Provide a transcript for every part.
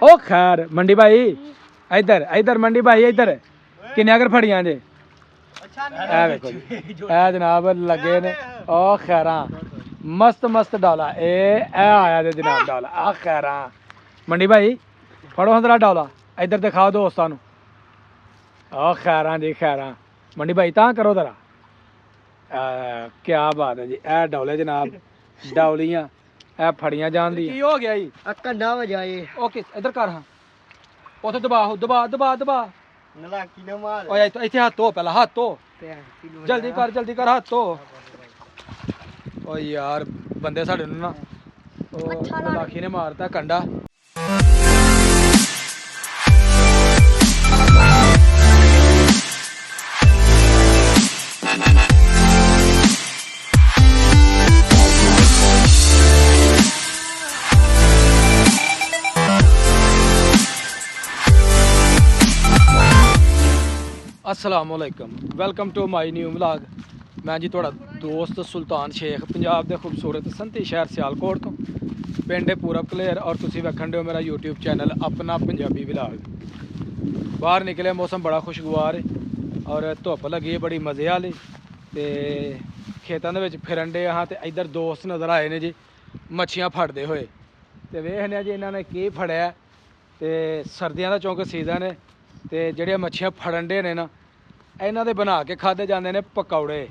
ओ खैर मंडी भाई इधर इधर मंडी भाई इधर किन्ने अगर फड़ियां जे देखो ए जनाब लगे ने ओ खैरा मस्त मस्त डॉला ए आया जे जनाब डॉला आ खैरा मंडी भाई फड़ो हंदरा डॉला इधर दिखाओ दोस्तां नू ओ खैरा जी खैरा मंडी भाई तां करो जरा क्या बात है जी ए डौले जनाब डौलियां ए फड़ियां जान दी की हो गया जी कंडा वजाए ओके इधर कर हाँ उथे दबा दबा दबा दबा नलाकी न मार ओए तो इथे हाथ धो पहला हाथ धो जल्दी कर हाथ धो ओ यार बंदे साडे नू ना ओ लाखी ने मारता कंडा अस्सलामुअलैकुम welcome to my new vlog मैं जी थोड़ा दोस्त सुल्तान शेख पंजाब के खूबसूरत संती शहर सियालकोट तो पिंड पूरब कलेर और तुसी वेखण दे हो मेरा यूट्यूब चैनल अपना पंजाबी व्लॉग। बाहर निकले मौसम बड़ा खुशगवार है और धुप लगी है बड़ी मज़े वाली ते खेतों के फिरन डे हाँ तो इधर दोस्त नज़र आए ने जी मच्छियाँ फड़ते हुए तो वेखने जी इन्होंने की फड़िया तो सर्दियों का चौंक सीजन है तो ਜਿਹੜੀਆਂ मच्छियाँ फड़न डे ने ना इन्हों के बना के खाधे जाते हैं पकौड़े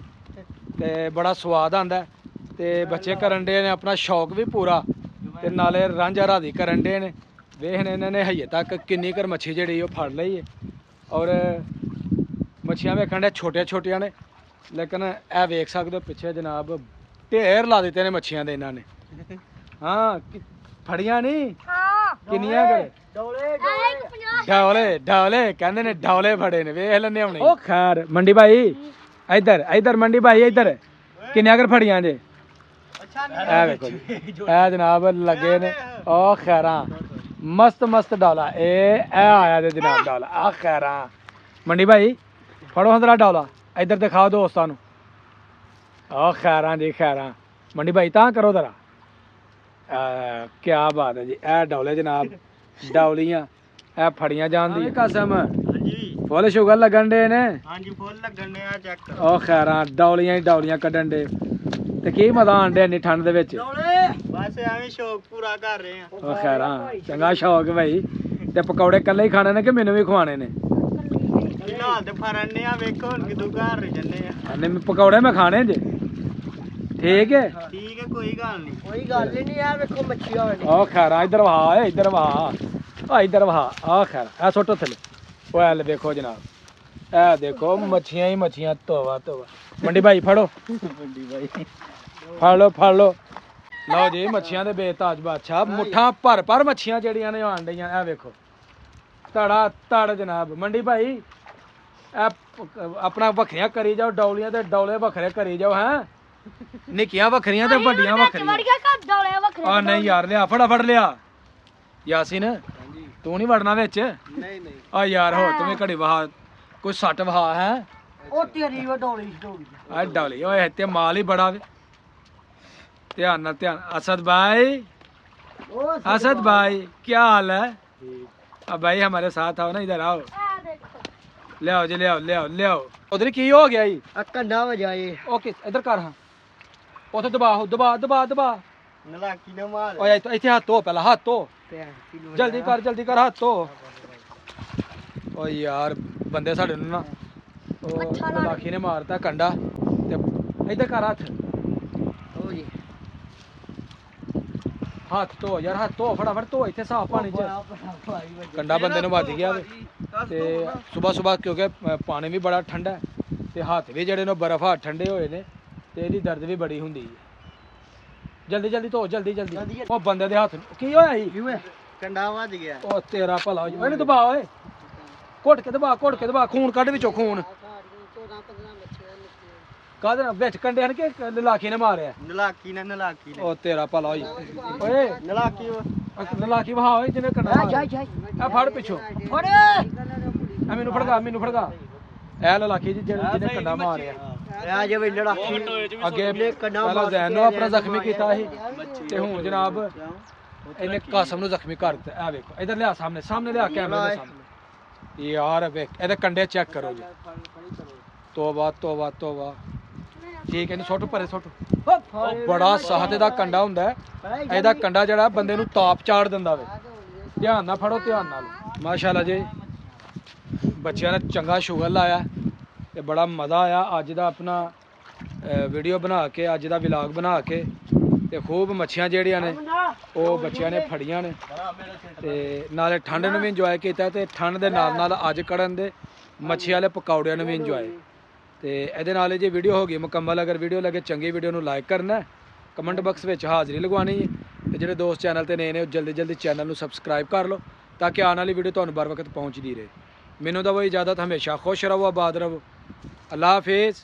तो बड़ा स्वाद आता है तो बच्चे करन डे ने अपना शौक भी पूरा तो नाले रांझा राधी करन डे ने वेखने इन्होंने हइये तक किन्नी कर मच्छी जी फड़ ली है और मच्छियाँ वेखण डे छोटिया छोटिया ने लेकिन ए वेख सकते हो पिछे जनाब ढेर ला दिते ने मच्छियाँ दे इन्होंने हाँ फड़ियां नहीं किन्नियां कर डौले डौले कहंदे ने डौले फड़े ने वेख लैने हुणे ओ खैर मंडी भाई इधर इधर मंडी भाई इधर किन्ने अगर फड़ियां जे ए देखो ए जनाब लगे ने ओ खैरा मस्त मस्त डौला ए आया जे जनाब डौला आ खैरा मंडी भाई फड़ो हंदरा डौला इधर दिखाओ दोस्तां नू ओ खैरा जी खैरा मंडी भाई तां करो जरा क्या बात है जी ए डौले जनाब डौलियां ए फड़ियां जान दी कसम फुल शुगर लगन डे ने फुल लगन डे आ चेक ओ खैरा डौलियां ही डौलियां कड्डन डे ते की मजा आंदे इन्नी ठंड दे विच बस एवें शौक पूरा कर रहे हैं ओ खैरा चंगा शौक भाई ते पकौड़े कल्ले ही खाने ने कि मैनू भी खवाने ने फिलहाल ते फरन ने आ वेखो हुन किदू घर जन्ने आ ने पकौड़े मैं खाने जे ठीक है कोई गल नहीं यार वेखो मच्छियां ओ खैरा इधर वहा इधर वहा आ इधर वहा आ खैर ए सुटो थले ओ एल देखो जनाब ए देखो मच्छियां ही मच्छियां तोवा तोवा मंडी भाई फड़ो मंडी भाई फड़ लो लो जी मच्छियां दे बेताज बादशाह मुठा भर मच्छियां जड़ियां ने आन डईयां ए वेखो तड़ा तड़ जनाब मंडी भाई ए अपना वखरियां करी जाओ डौलियां ते डौले वखरे करी जाओ हैं निक्कियां वखरियां ते बड्डियां वखरियां आ नहीं यार लिया फटाफट लिया यासीन तू नहीं वड़ना विच नहीं आ यार हो तुम्हें घड़ी वहा कोई सट वहा है ओ तेरी वो डोली आ डौली ओए ते माल ही बड़ा वे ध्यान ना ध्यान असद भाई क्या हाल है अब भाई हमारे साथ आओ ना इधर आओ ले आओ जी ले आओ उधर की हो गया जी कंडा वजाए ओके इधर कर हाँ उथे दबा दबा नलाकी न मार ओए तो इथे हाथ धो पहला हाथ धो जल्दी कर हाथ धो ओ यार बंदे साडे नू ना ओ लाखी ने मारता कंडा ते इधर कर हाथ ओ जी हाथ धो यार हाथ धो फटाफट धो इथे साफ पानी च कंडा बंदे नू वज गया ते सुबह क्योंकि पानी भी बड़ा ठंडा है ते हाथ भी जेडे ने बर्फ हाथ ठंडे होए ने ते इहदी दर्द भी बड़ी हुंदी है जल्दी धो जल्दी ओ बंदे दे हाथ की होया ही कंडा वज गया ओ तेरा भला हो जाए दबा ओए घुट के दबा खून कढ विचों खून कादे विच कंडे ने के नलाकी ने मारिया नलाकी ने ओ तेरा भला हो जाए ओए नलाकी वहा ओए जिने कंडा आ फड़ पिछो फड़ आ मेनू फड़का ए नलाकी जी जिने कंडा मारिया आ जे लड़ाकी अगे पहला जैन अपना जख्मी किया ते हुण जनाब ਇਹਨੇ ਕਾਸਮ ਨੂੰ ਜ਼ਖਮੀ ਕਰ ਦਿੱਤਾ। ਇਹ ਵੇਖੋ ਇਧਰ ਲਿਆ, ਸਾਹਮਣੇ ਲਿਆ ਕੈਮਰੇ ਦੇ ਸਾਹਮਣੇ। ਯਾਰ ਵੇਖ ਇਹਦੇ ਕੰਡੇ ਚੈੱਕ ਕਰੋ ਜੀ। ਤੋਬਾ ਤੋਬਾ ਤੋਬਾ। ਠੀਕ ਹੈ, ਇਹਨੂੰ ਸੁੱਟ ਪਰੇ ਸੁੱਟ। ਬੜਾ ਸਾਹਤ ਦਾ ਕੰਡਾ ਹੁੰਦਾ ਹੈ। ਇਹਦਾ ਕੰਡਾ ਜਿਹੜਾ ਬੰਦੇ ਨੂੰ ਤਾਪ ਚਾੜ ਦਿੰਦਾ ਵੇ। ਧਿਆਨ ਨਾਲ ਫੜੋ, ਧਿਆਨ ਨਾਲ। ਮਾਸ਼ਾਅੱਲਾ ਜੀ, ਬੱਚਿਆਂ ਨੇ ਚੰਗਾ ਸ਼ੁਗਰ ਲਾਇਆ ਤੇ ਬੜਾ ਮਜ਼ਾ ਆਇਆ ਅੱਜ ਦਾ ਆਪਣਾ ਵੀਡੀਓ ਬਣਾ ਕੇ, ਅੱਜ ਦਾ ਵਲੌਗ ਬਣਾ ਕੇ। ਤੇ ਖੂਬ ਮੱਛੀਆਂ ਜਿਹੜੀਆਂ ਨੇ ਉਹ ਬੱਚਿਆਂ ਨੇ ਫੜੀਆਂ ਨੇ ਤੇ ਨਾਲੇ ਠੰਡ ਨੂੰ ਵੀ ਇੰਜੋਏ ਕੀਤਾ ਤੇ ਠੰਡ ਦੇ ਨਾਲ ਨਾਲ ਅੱਜ ਕੜਨ ਦੇ ਮੱਛੀ ਵਾਲੇ ਪਕੌੜਿਆਂ ਨੂੰ ਵੀ ਇੰਜੋਏ। ਤੇ ਇਹਦੇ ਨਾਲ ਜੇ ਵੀਡੀਓ ਹੋ ਗਈ ਮੁਕੰਮਲ। ਅਗਰ ਵੀਡੀਓ ਲੱਗੇ ਚੰਗੀ, ਵੀਡੀਓ ਨੂੰ ਲਾਈਕ ਕਰਨਾ, ਕਮੈਂਟ ਬਾਕਸ ਵਿੱਚ ਹਾਜ਼ਰੀ ਲਗਵਾਉਣੀ ਹੈ ਤੇ ਜਿਹੜੇ ਦੋਸਤ ਚੈਨਲ ਤੇ ਨਏ ਨੇ ਉਹ ਜਲਦੀ ਜਲਦੀ ਚੈਨਲ ਨੂੰ ਸਬਸਕ੍ਰਾਈਬ ਕਰ ਲਓ ਤਾਂ ਕਿ ਆਉਣ ਵਾਲੀ ਵੀਡੀਓ ਤੁਹਾਨੂੰ बर वक्त ਪਹੁੰਚਦੀ ਰਹੇ। ਮੈਨੂੰ ਦਵੋ ਇਜਾਜ਼ਤ, ਹਮੇਸ਼ਾ ਖੁਸ਼ ਰਹੋ, ਆਬਾਦ ਰਹੋ। ਅੱਲਾ ਹਾਫਿਜ਼।